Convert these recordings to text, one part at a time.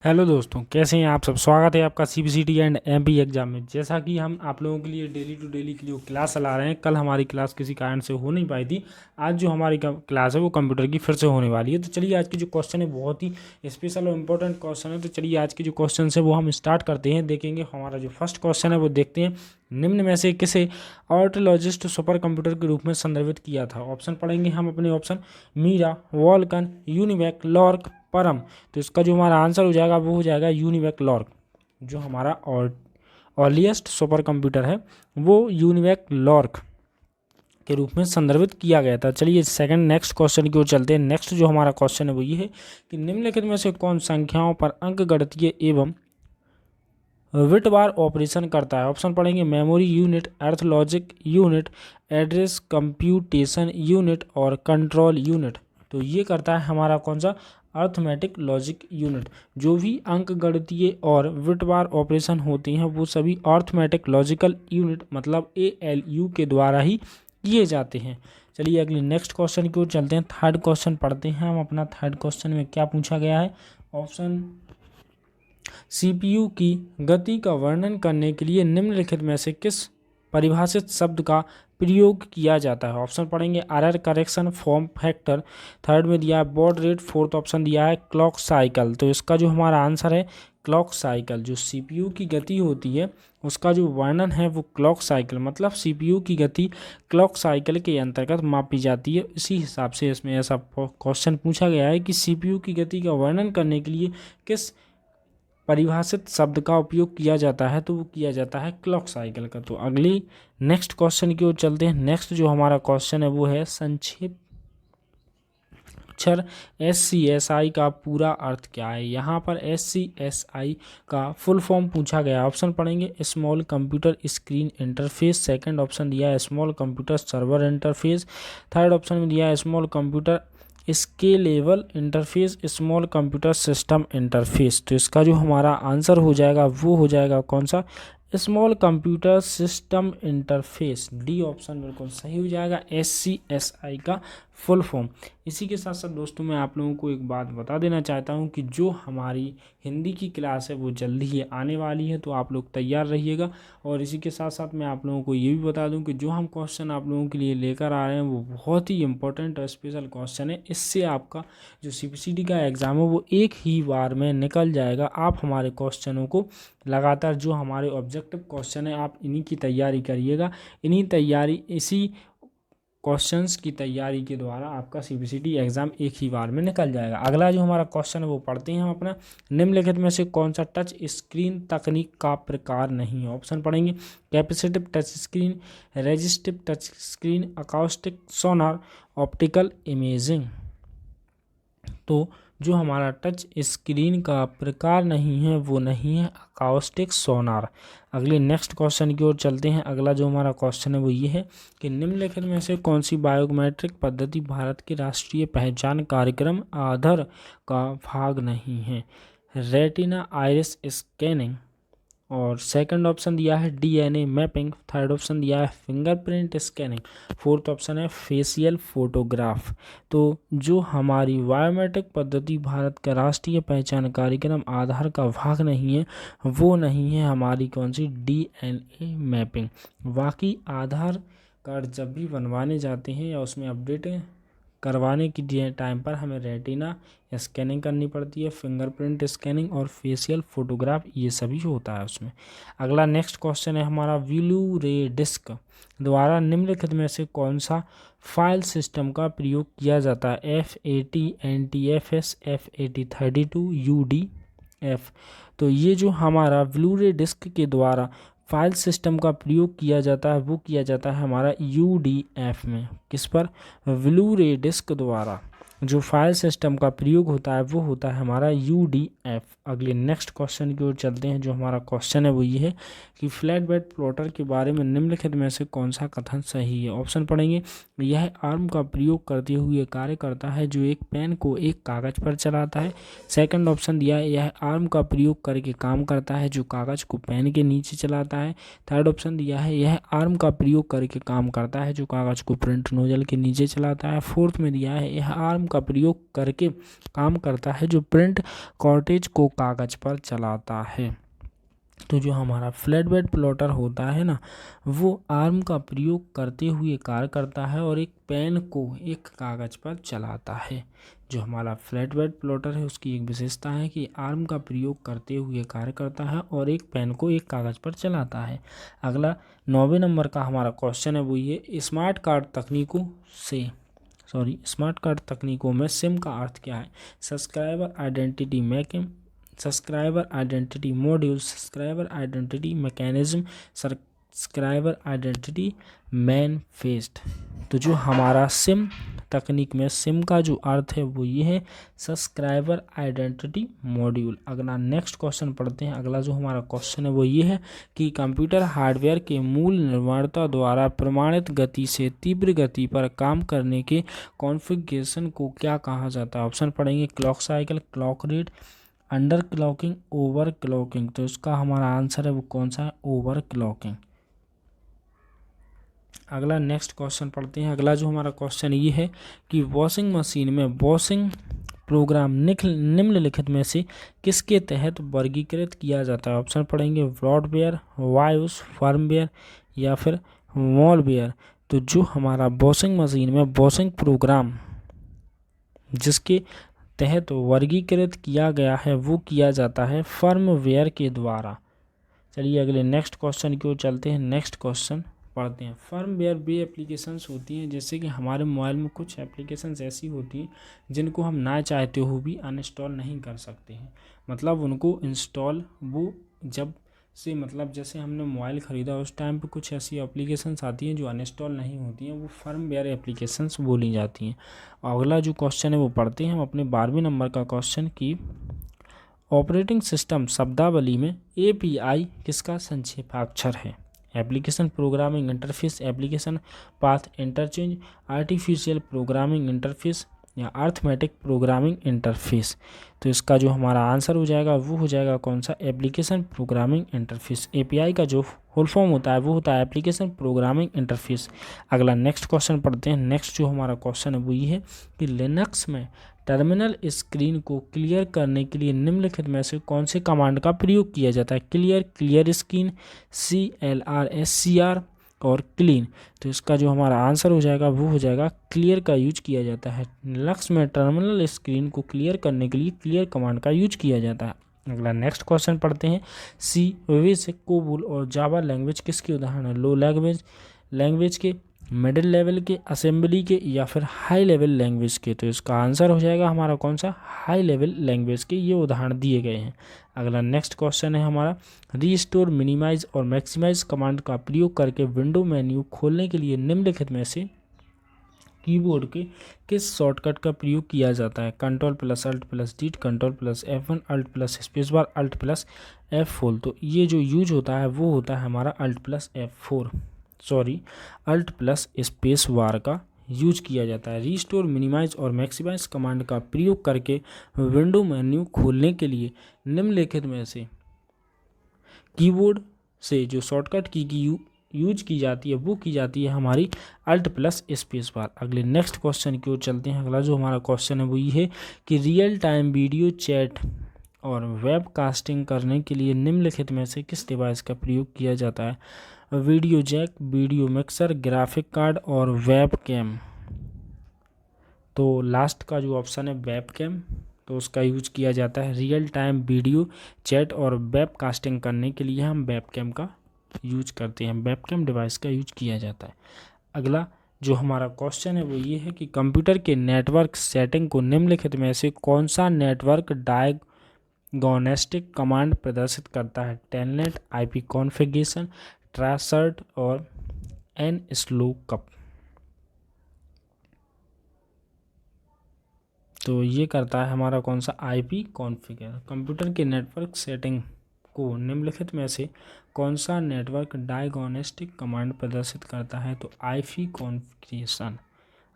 Hello दोस्तों, कैसे हैं आप सब। स्वागत है आपका सीबीसीटी एंड एमपी एग्जाम में। जैसा कि हम आप लोगों के लिए डेली टू डेली के लिए क्लास चला रहे हैं। कल हमारी क्लास किसी कारण से हो नहीं पाई थी। आज जो हमारी क्लास है वो कंप्यूटर की फिर से होने वाली है। तो चलिए, आज की जो क्वेश्चन है बहुत ही स्पेशल और इम्पोर्टेंट क्वेश्चन है। तो चलिए, आज के जो क्वेश्चन है वो हम स्टार्ट करते हैं। देखेंगे हमारा जो फर्स्ट क्वेश्चन है वो देखते हैं। निम्न में से किसे ऑर्टोलॉजिस्ट सुपर कंप्यूटर के रूप में संदर्भित किया था। ऑप्शन पढ़ेंगे हम अपने ऑप्शन। मीरा, वॉल्कन, यूनिवैक, लॉर्क, परम। तो इसका जो हमारा आंसर हो जाएगा वो हो जाएगा यूनिवैक लॉर्क। जो हमारा अर्लीस्ट सुपर कंप्यूटर है वो यूनिवैक लॉर्क के रूप में संदर्भित किया गया था। चलिए सेकंड नेक्स्ट क्वेश्चन की ओर चलते हैं। नेक्स्ट जो हमारा क्वेश्चन है वो ये है कि निम्नलिखित में से कौन संख्याओं पर अंकगणितीय एवं विट बार ऑपरेशन करता है। ऑप्शन पढ़ेंगे। मेमोरी यूनिट, अर्थ logic unit, address computation unit और कंट्रोल यूनिट। तो ये करता है हमारा कौन सा, अर्थमेटिक लॉजिक यूनिट। जो भी अंकगणितीय और विट बार ऑपरेशन होते हैं वो सभी अर्थमेटिक लॉजिकल यूनिट मतलब ALU के द्वारा ही किए जाते हैं। चलिए अगले नेक्स्ट क्वेश्चन की ओर चलते हैं। थर्ड क्वेश्चन पढ़ते हैं हम अपना। थर्ड क्वेश्चन में क्या पूछा गया है। ऑप्शन CPU की गति का वर्णन करने के लिए निम्नलिखित में से किस परिभाषित शब्द का प्रयोग किया जाता है। ऑप्शन पढ़ेंगे। Error correction, form factor. Third में दिया है बॉड रेट। फोर्थ ऑप्शन दिया है क्लॉक साइकिल। तो इसका जो हमारा आंसर है क्लॉक साइकिल। जो CPU की गति होती है उसका जो वर्णन है वो क्लॉक साइकिल मतलब CPU की गति क्लॉक साइकिल के अंतर्गत मापी जाती है। इसी हिसाब से इसमें ऐसा क्वेश्चन पूछा गया है कि CPU की गति का वर्णन करने के लिए किस परिभाषित शब्द का उपयोग किया जाता है, तो वो किया जाता है क्लॉक साइकिल का। तो अगली नेक्स्ट क्वेश्चन की ओर चलते हैं। नेक्स्ट जो हमारा क्वेश्चन है वो है संक्षेप अक्षर SCSI का पूरा अर्थ क्या है। यहाँ पर SCSI का फुल फॉर्म पूछा गया। ऑप्शन पढ़ेंगे। Small computer screen interface. Second option दिया है small computer server interface. Third option में दिया है small computer scalable interface, small computer system interface. तो इसका जो हमारा आंसर हो जाएगा वो हो जाएगा कौन सा, small computer system interface. D option बिल्कुल सही हो जाएगा। SCSI का फुल फॉर्म। इसी के साथ साथ दोस्तों मैं आप लोगों को एक बात बता देना चाहता हूं कि जो हमारी हिंदी की क्लास है वो जल्दी ही आने वाली है, तो आप लोग तैयार रहिएगा। और इसी के साथ साथ मैं आप लोगों को ये भी बता दूं कि जो हम क्वेश्चन आप लोगों के लिए लेकर आ रहे हैं वो बहुत ही इंपॉर्टेंट और स्पेशल क्वेश्चन है। इससे आपका जो CPCT का एग्ज़ाम है वो एक ही बार में निकल जाएगा। आप हमारे क्वेश्चनों को लगातार, जो हमारे ऑब्जेक्टिव क्वेश्चन है, आप इन्हीं की तैयारी करिएगा। इसी क्वेश्चंस की तैयारी के द्वारा आपका CPCT एग्ज़ाम एक ही बार में निकल जाएगा। अगला जो हमारा क्वेश्चन है वो पढ़ते हैं हम अपना। निम्नलिखित में से कौन सा टच स्क्रीन तकनीक का प्रकार नहीं है। ऑप्शन पढ़ेंगे। Capacitive touch screen, resistive touch screen, acoustic sonar, optical imaging. तो जो हमारा टच स्क्रीन का प्रकार नहीं है वो नहीं है अकाउस्टिक सोनार। अगले नेक्स्ट क्वेश्चन की ओर चलते हैं। अगला जो हमारा क्वेश्चन है वो ये है कि निम्नलिखित में से कौन सी बायोमेट्रिक पद्धति भारत के राष्ट्रीय पहचान कार्यक्रम आधार का भाग नहीं है। Retina iris scanning. और सेकंड ऑप्शन दिया है DNA मैपिंग। थर्ड ऑप्शन दिया है फिंगरप्रिंट स्कैनिंग। फोर्थ ऑप्शन है फेशियल फोटोग्राफ। तो जो हमारी बायोमेट्रिक पद्धति भारत का राष्ट्रीय पहचान कार्यक्रम आधार का भाग नहीं है वो नहीं है हमारी कौन सी, DNA मैपिंग। बाकी आधार कार्ड जब भी बनवाने जाते हैं या उसमें अपडेट करवाने की टाइम पर हमें रेटिना स्कैनिंग करनी पड़ती है, फिंगरप्रिंट स्कैनिंग और फेशियल फोटोग्राफ, ये सभी होता है उसमें। अगला नेक्स्ट क्वेश्चन है हमारा। ब्लू रे डिस्क द्वारा निम्नलिखित में से कौन सा फाइल सिस्टम का प्रयोग किया जाता है। FAT, NTFS, FAT32, UDF। तो ये जो हमारा ब्लू रे डिस्क के द्वारा फाइल सिस्टम का प्रयोग किया जाता है वो किया जाता है हमारा UDF में। किस पर, ब्लू रे डिस्क द्वारा जो फाइल सिस्टम का प्रयोग होता है वो होता है हमारा UDF। अगले नेक्स्ट क्वेश्चन की ओर चलते हैं। जो हमारा क्वेश्चन है वो ये है कि फ्लैट बेड प्लॉटर के बारे में निम्नलिखित में से कौन सा कथन सही है। ऑप्शन पढ़ेंगे। यह आर्म का प्रयोग करते हुए कार्य करता है जो एक पेन को एक कागज पर चलाता है। सेकंड ऑप्शन दिया है यह आर्म का प्रयोग करके काम करता है जो कागज को पेन के नीचे चलाता है। थर्ड ऑप्शन दिया है यह आर्म का प्रयोग करके काम करता है जो कागज को प्रिंट नोजल के नीचे चलाता है। फोर्थ में दिया है यह आर्म का प्रयोग करके काम करता है जो प्रिंट कार्ट्रिज को कागज़ पर चलाता है। तो जो हमारा फ्लैट बेड प्लॉटर होता है ना, वो आर्म का प्रयोग करते हुए कार्य करता है और एक पेन को एक कागज़ पर चलाता है। जो हमारा फ्लैट बेड प्लॉटर है उसकी एक विशेषता है कि आर्म का प्रयोग करते हुए कार्य करता है और एक पेन को एक कागज़ पर चलाता है। अगला 9वें नंबर का हमारा क्वेश्चन है वो ये, स्मार्ट कार्ड तकनीकों में सिम का अर्थ क्या है? Subscriber identity making, subscriber identity module, subscriber identity mechanism, subscriber identity manifest. तो जो हमारा सिम तकनीक में सिम का जो अर्थ है वो ये है सब्सक्राइबर आइडेंटिटी मॉड्यूल। अगला नेक्स्ट क्वेश्चन पढ़ते हैं। अगला जो हमारा क्वेश्चन है वो ये है कि कंप्यूटर हार्डवेयर के मूल निर्माता द्वारा प्रमाणित गति से तीव्र गति पर काम करने के कॉन्फ़िगरेशन को क्या कहा जाता है? ऑप्शन पढ़ेंगे clock cycle, clock rate, under clocking, over clocking. तो इसका हमारा आंसर है वो कौन सा है? Over clocking. अगला नेक्स्ट क्वेश्चन पढ़ते हैं। अगला जो हमारा क्वेश्चन ये है कि वॉशिंग मशीन में वॉशिंग प्रोग्राम निम्नलिखित में से किसके तहत वर्गीकृत किया जाता है? ऑप्शन पढ़ेंगे ब्रॉडवेयर, वायोस, फर्मवेयर या फिर मॉलवेयर। तो जो हमारा वॉशिंग मशीन में वॉशिंग प्रोग्राम जिसके तहत वर्गीकृत किया गया है वो किया जाता है फर्मवेयर के द्वारा। चलिए अगले नेक्स्ट क्वेश्चन की ओर चलते हैं। नेक्स्ट क्वेश्चन पढ़ते हैं। फर्मवेयर वे एप्लीकेशंस होती हैं जैसे कि हमारे मोबाइल में कुछ एप्लीकेशंस ऐसी होती हैं जिनको हम ना चाहते हो भी अनइंस्टॉल नहीं कर सकते हैं। मतलब उनको इंस्टॉल वो जब से मतलब जैसे हमने मोबाइल ख़रीदा उस टाइम पे कुछ ऐसी एप्लीकेशंस आती हैं जो अनइंस्टॉल नहीं होती हैं, वो फर्मवेयर एप्लीकेशंस बोली जाती हैं। अगला जो क्वेश्चन है वो पढ़ते हैं हम अपने 12वें नंबर का क्वेश्चन की ऑपरेटिंग सिस्टम शब्दावली में API किसका संक्षेपाक्षर है? Application programming interface, application path interchange, artificial programming interface या अर्थमेटिक प्रोग्रामिंग इंटरफेस। तो इसका जो हमारा आंसर हो जाएगा वो हो जाएगा कौन सा? Application programming interface. API का जो फुल फॉर्म होता है वो होता है एप्लीकेशन प्रोग्रामिंग इंटरफेस। अगला नेक्स्ट क्वेश्चन पढ़ते हैं। नेक्स्ट जो हमारा क्वेश्चन है वो ये है कि लिनक्स में टर्मिनल स्क्रीन को क्लियर करने के लिए निम्नलिखित में से कौन से कमांड का प्रयोग किया जाता है? क्लियर स्क्रीन, CLR और क्लीन। तो इसका जो हमारा आंसर हो जाएगा वो हो जाएगा क्लियर का यूज किया जाता है। लिनक्स में टर्मिनल स्क्रीन को क्लियर करने के लिए क्लियर कमांड का यूज किया जाता है। अगला नेक्स्ट क्वेश्चन पढ़ते हैं। सी, विश, कोबोल और जावा लैंग्वेज किसके उदाहरण है? लो लैंग्वेज के, मिडिल लेवल के, असेंबली के या फिर हाई लेवल लैंग्वेज के। तो इसका आंसर हो जाएगा हमारा कौन सा? हाई लेवल लैंग्वेज के ये उदाहरण दिए गए हैं। अगला नेक्स्ट क्वेश्चन है हमारा रीस्टोर, मिनिमाइज और मैक्सिमाइज कमांड का प्रयोग करके विंडो मेन्यू खोलने के लिए निम्नलिखित में से कीबोर्ड के किस शॉर्टकट का प्रयोग किया जाता है? Ctrl+Alt+D, Ctrl+F1, Alt+स्पेसबार, Alt+F4। तो ये जो यूज होता है वो होता है हमारा Alt+स्पेसबार का यूज किया जाता है। रीस्टोर, मिनिमाइज और मैक्सिमाइज कमांड का प्रयोग करके विंडो मेन्यू खोलने के लिए निम्नलिखित में से कीबोर्ड से जो शॉर्टकट की यूज की जाती है वो की जाती है हमारी Alt+स्पेसबार। अगले नेक्स्ट क्वेश्चन की ओर चलते हैं। अगला जो हमारा क्वेश्चन है वो ये है कि रियल टाइम वीडियो चैट और वेब कास्टिंग करने के लिए निम्नलिखित में से किस डिवाइस का प्रयोग किया जाता है? Video jack, video mixer, graphic card और वेब कैम। तो लास्ट का जो ऑप्शन है वेब कैम, तो उसका यूज किया जाता है रियल टाइम वीडियो चैट और वेब कास्टिंग करने के लिए हम वेब कैम का यूज करते हैं, वेब कैम डिवाइस का यूज किया जाता है। अगला जो हमारा क्वेश्चन है वो ये है कि कंप्यूटर के नेटवर्क सेटिंग को निम्नलिखित में से कौन सा नेटवर्क डायग्नोस्टिक कमांड प्रदर्शित करता है? टेलनेट, IP कॉन्फ़िगरेशन, ट्रासर्ट और nslookup। तो ये करता है हमारा कौन सा? IP configure. कंप्यूटर के नेटवर्क सेटिंग को निम्नलिखित में से कौन सा नेटवर्क डायग्नोस्टिक कमांड प्रदर्शित करता है? तो IP कॉन्फ़िगरेशन।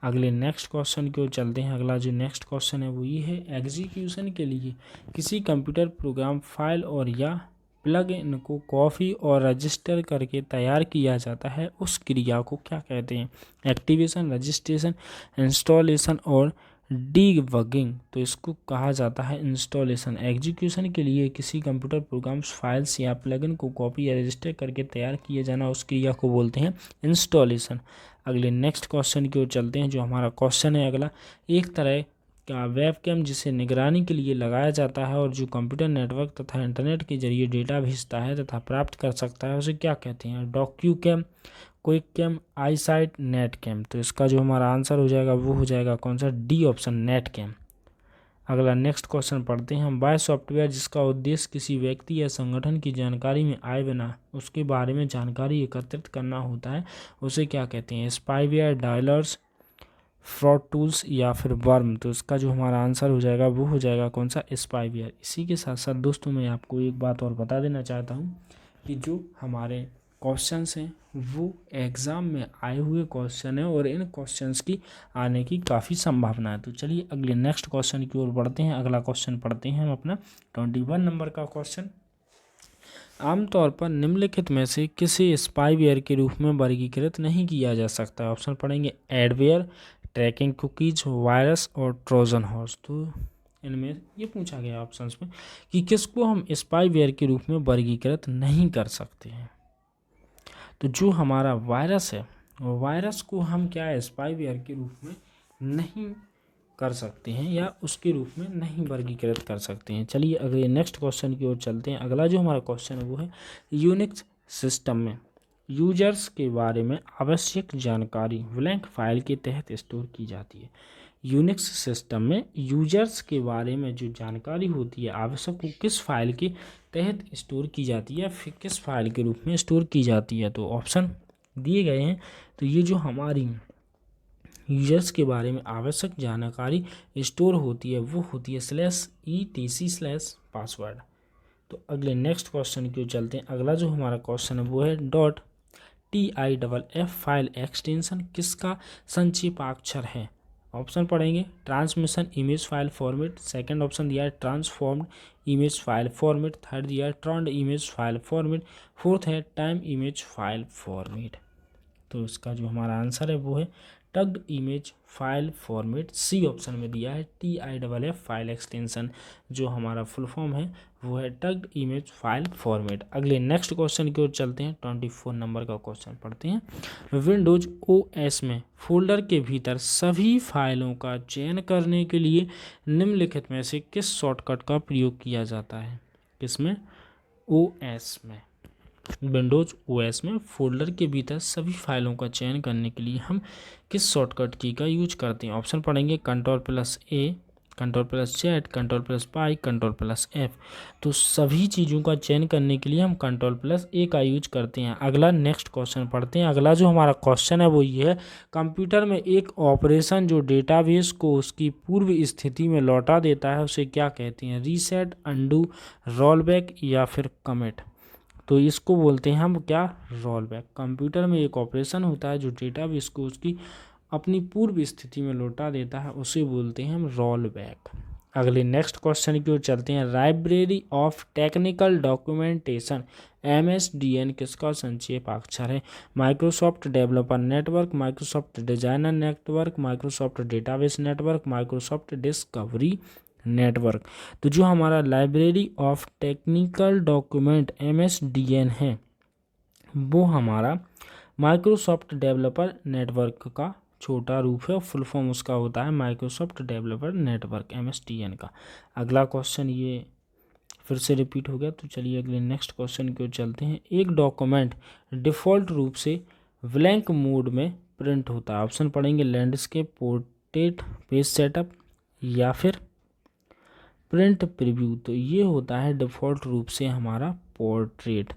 अगले नेक्स्ट क्वेश्चन की ओर चलते हैं। अगला जो नेक्स्ट क्वेश्चन है वो ये है एग्जीक्यूशन के लिए किसी कंप्यूटर प्रोग्राम फाइल और या प्लग इन को कॉपी और रजिस्टर करके तैयार किया जाता है, उस क्रिया को क्या कहते हैं? एक्टिवेशन, रजिस्ट्रेशन, इंस्टॉलेशन और डीबगिंग, तो इसको कहा जाता है इंस्टॉलेशन। एग्जीक्यूशन के लिए किसी कंप्यूटर प्रोग्राम्स, फाइल्स या प्लगइन को कॉपी या रजिस्टर करके तैयार किए जाना, उस क्रिया को बोलते हैं इंस्टॉलेशन। अगले नेक्स्ट क्वेश्चन की ओर चलते हैं। जो हमारा क्वेश्चन है अगला, एक तरह का वेबकैम जिसे निगरानी के लिए लगाया जाता है और जो कंप्यूटर नेटवर्क तथा इंटरनेट के जरिए डेटा भेजता है तथा प्राप्त कर सकता है, उसे क्या कहते हैं? Docucam, quick cam, iSight, net cam. तो इसका जो हमारा आंसर हो जाएगा वो हो जाएगा कौन सा? D option, net cam. अगला नेक्स्ट क्वेश्चन पढ़ते हैं हम। बाय सॉफ्टवेयर जिसका उद्देश्य किसी व्यक्ति या संगठन की जानकारी में आए बिना उसके बारे में जानकारी एकत्रित करना होता है, उसे क्या कहते हैं? स्पाईवेयर, डायलर्स, फ्रॉड टूल्स या फिर वर्म। तो इसका जो हमारा आंसर हो जाएगा वो हो जाएगा कौन सा? स्पाईवेयर। इसी के साथ साथ दोस्तों मैं आपको एक बात और बता देना चाहता हूँ कि जो हमारे क्वेश्चंस हैं वो एग्ज़ाम में आए हुए क्वेश्चन है और इन क्वेश्चंस की आने की काफ़ी संभावना है। तो चलिए अगले नेक्स्ट क्वेश्चन की ओर बढ़ते हैं। अगला क्वेश्चन पढ़ते हैं हम अपना 21 नंबर का क्वेश्चन। आमतौर पर निम्नलिखित में से किसी स्पाईवेयर के रूप में वर्गीकृत नहीं किया जा सकता। ऑप्शन पढ़ेंगे एडवेयर, ट्रैकिंग कुकीज, वायरस और ट्रोजन हॉर्स। तो इनमें ये पूछा गया ऑप्शंस में कि किसको हम स्पाईवेयर के रूप में वर्गीकृत नहीं कर सकते हैं। तो जो हमारा वायरस है वो वायरस को हम क्या स्पाईवेयर के रूप में नहीं कर सकते हैं या उसके रूप में नहीं वर्गीकृत कर सकते हैं। चलिए अगले नेक्स्ट क्वेश्चन की ओर चलते हैं। अगला जो हमारा क्वेश्चन है वो है यूनिक्स सिस्टम में यूजर्स के बारे में आवश्यक जानकारी ब्लैंक फाइल के तहत स्टोर की जाती है। यूनिक्स सिस्टम में यूजर्स के बारे में जो जानकारी होती है आवश्यक, वो किस फाइल के तहत स्टोर की जाती है, फिर किस फाइल के रूप में स्टोर की जाती है? तो ऑप्शन दिए गए हैं। तो ये जो हमारी यूजर्स के बारे में आवश्यक जानकारी स्टोर होती है वो होती है /etc/password। तो अगले नेक्स्ट क्वेश्चन की ओर चलते हैं। अगला जो हमारा क्वेश्चन है वो है .tiff फाइल एक्सटेंशन किसका संक्षेपाक्षर है? ऑप्शन पढ़ेंगे transmission image file format, second option दिया है transformed image file format, third दिया है turned image file format, fourth है टाइम इमेज फाइल फॉर्मेट। तो इसका जो हमारा आंसर है वो है tagged image file format. C option में दिया है TIFF फाइल एक्सटेंशन, जो हमारा फुल फॉर्म है वो है टग्ड इमेज फाइल फॉर्मेट। अगले नेक्स्ट क्वेश्चन की ओर चलते हैं। 24 नंबर का क्वेश्चन पढ़ते हैं। विंडोज OS में फोल्डर के भीतर सभी फाइलों का चयन करने के लिए निम्नलिखित में से किस शॉर्टकट का प्रयोग किया जाता है? किसमें? OS में। विंडोज OS में फोल्डर के भीतर सभी फाइलों का चयन करने के लिए हम किस शॉर्टकट की का यूज करते हैं? ऑप्शन पढ़ेंगे Ctrl+A, Ctrl+Z, Ctrl+Pi, Ctrl+F। तो सभी चीज़ों का चयन करने के लिए हम Ctrl+A का यूज करते हैं। अगला नेक्स्ट क्वेश्चन पढ़ते हैं। अगला जो हमारा क्वेश्चन है वो ये है, कंप्यूटर में एक ऑपरेशन जो डेटाबेस को उसकी पूर्व स्थिति में लौटा देता है उसे क्या कहते हैं? रीसेट, अंडू, रोलबैक या फिर कमिट। तो इसको बोलते हैं हम क्या? रोलबैक। कंप्यूटर में एक ऑपरेशन होता है जो डेटाबेस को उसकी अपनी पूर्व स्थिति में लौटा देता है, उसे बोलते हैं हम रोलबैक। अगले नेक्स्ट क्वेश्चन की ओर चलते हैं। Library of technical documentation MSDN किसका संक्षेपाक्षर है? Microsoft developer network, Microsoft designer network, Microsoft database network, Microsoft discovery network. तो जो हमारा library of technical document MSDN है वो हमारा माइक्रोसॉफ्ट डेवलपर नेटवर्क का छोटा रूप है और फुल फॉर्म उसका होता है माइक्रोसॉफ्ट डेवलपर नेटवर्क MSDN का। अगला क्वेश्चन ये फिर से रिपीट हो गया। तो चलिए अगले नेक्स्ट क्वेश्चन की ओर चलते हैं। एक डॉक्यूमेंट डिफ़ॉल्ट रूप से ब्लैंक मोड में प्रिंट होता है। ऑप्शन पढ़ेंगे लैंडस्केप, पोर्ट्रेट, पेज सेटअप या फिर प्रिंट प्रीव्यू। तो ये होता है डिफ़ॉल्ट रूप से हमारा पोर्ट्रेट।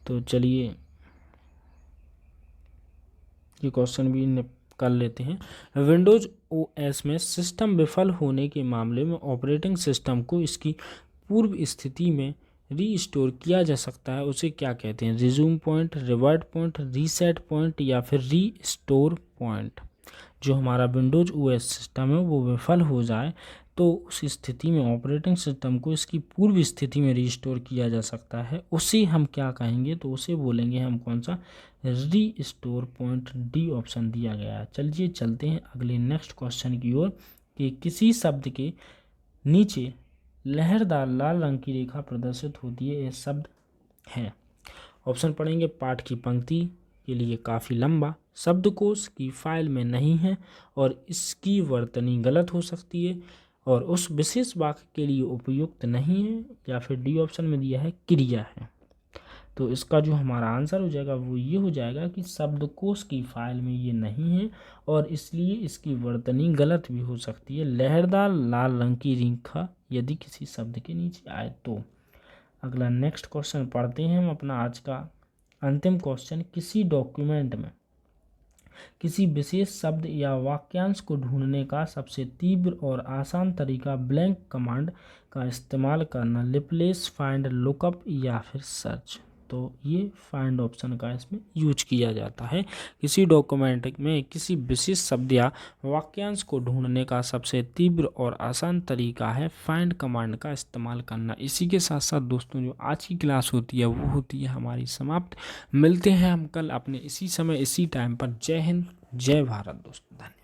तो चलिए ये क्वेश्चन भी कर लेते हैं। विंडोज OS में सिस्टम विफल होने के मामले में ऑपरेटिंग सिस्टम को इसकी पूर्व स्थिति में रीस्टोर किया जा सकता है, उसे क्या कहते हैं? Resume point, revert point, reset point या फिर रीस्टोर पॉइंट। जो हमारा विंडोज OS सिस्टम है वो विफल हो जाए तो उस स्थिति में ऑपरेटिंग सिस्टम को इसकी पूर्व स्थिति में रिस्टोर किया जा सकता है, उसे हम क्या कहेंगे? तो उसे बोलेंगे हम कौन सा? Restore point. डी ऑप्शन दिया गया है। चलिए चलते हैं अगले नेक्स्ट क्वेश्चन की ओर। कि किसी शब्द के नीचे लहरदार लाल रंग की रेखा प्रदर्शित होती है, यह शब्द है। ऑप्शन पढ़ेंगे। पाठ की पंक्ति के लिए काफ़ी लंबा, शब्दकोश की फाइल में नहीं है और इसकी वर्तनी गलत हो सकती है और उस विशेष वाक्य के लिए उपयुक्त नहीं है, या फिर डी ऑप्शन में दिया है क्रिया है। तो इसका जो हमारा आंसर हो जाएगा वो ये हो जाएगा कि शब्दकोश की फाइल में ये नहीं है और इसलिए इसकी वर्तनी गलत भी हो सकती है। लहरदार लाल रंग की रेखा यदि किसी शब्द के नीचे आए तो। अगला नेक्स्ट क्वेश्चन पढ़ते हैं हम अपना आज का अंतिम क्वेश्चन। किसी डॉक्यूमेंट में किसी विशेष शब्द या वाक्यांश को ढूंढने का सबसे तीव्र और आसान तरीका ब्लैंक कमांड का इस्तेमाल करना, रिप्लेस, फाइंड, लुकअप या फिर सर्च। तो ये फाइंड ऑप्शन का इसमें यूज किया जाता है। किसी डॉक्यूमेंट में किसी विशेष शब्द या वाक्यांश को ढूंढने का सबसे तीव्र और आसान तरीका है फाइंड कमांड का इस्तेमाल करना। इसी के साथ साथ दोस्तों जो आज की क्लास होती है वो होती है हमारी समाप्त। मिलते हैं हम कल अपने इसी समय इसी टाइम पर। जय हिंद, जय भारत दोस्तों, धन्यवाद।